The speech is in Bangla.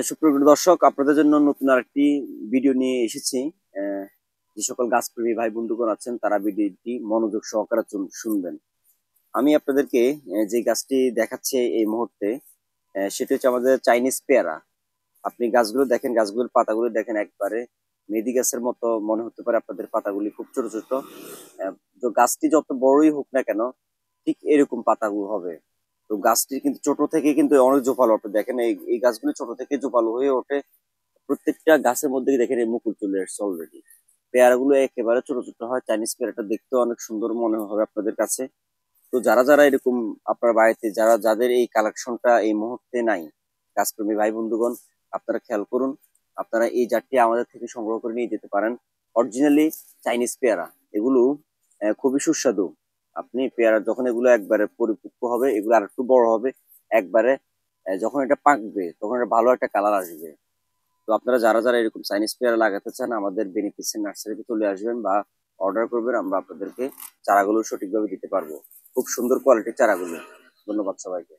সুপ্রিয় দর্শক, আপনাদের জন্য নতুন আরেকটি ভিডিও নিয়ে এসেছি। আহ, যে সকল গাছপ্রেমী ভাই বন্ধুগণ আছেন তারা ভিডিওটি মনোযোগ সহকারে শুনবেন। আমি আপনাদেরকে যে গাছটি দেখাচ্ছি এই মুহূর্তে, সেটা হচ্ছে আমাদের চাইনিজ পেয়ারা। আপনি গাছগুলো দেখেন, গাছগুলোর পাতাগুলো দেখেন, একবারে মেহেদি গাছের মতো মনে হতে পারে। আপনাদের পাতাগুলি খুব ছোট ছোট। তো গাছটি যত বড়ই হোক না কেন, ঠিক এরকম পাতাগুলো হবে। তো গাছটি কিন্তু ছোট থেকে কিন্তু অনেক জোপালো। আপনি দেখেন এই এই গাছগুলো ছোট থেকে জোপালো হয়ে ওঠে। প্রত্যেকটা গাছের মধ্যে দেখেন এই মুকুল চলে এসেছে অলরেডি। পেয়ারা গুলো একেবারে ছোট ছোট হয়। চাইনিজ পেয়ারাটা দেখতে অনেক সুন্দর মনে হবে আপনাদের কাছে। তো যারা যারা এরকম আপনার বাড়িতে যাদের এই কালেকশনটা এই মুহূর্তে নাই, গাছপ্রেমী ভাই বন্ধুগণ, আপনারা খেয়াল করুন। আপনারা এই জাতটি আমাদের থেকে সংগ্রহ করে নিয়ে যেতে পারেন। অরিজিনালি চাইনিজ পেয়ারা এগুলো খুবই সুস্বাদু। আপনি পেয়ারা যখন এগুলো একবারে পরিপক্ক হবে, এগুলো আর একটু বড় হবে একবারে, যখন এটা পাকবে তখন এটা ভালো একটা কালার আসবে। তো আপনারা যারা যারা এরকম চাইনিজ পেয়ারা লাগাতে চান, আমাদের বেনিফিসিয়ারি নার্সারিতে চলে আসবেন বা অর্ডার করবেন। আমরা আপনাদেরকে চারাগুলো সঠিকভাবে দিতে পারবো। খুব সুন্দর কোয়ালিটির চারাগুলো। ধন্যবাদ সবাইকে।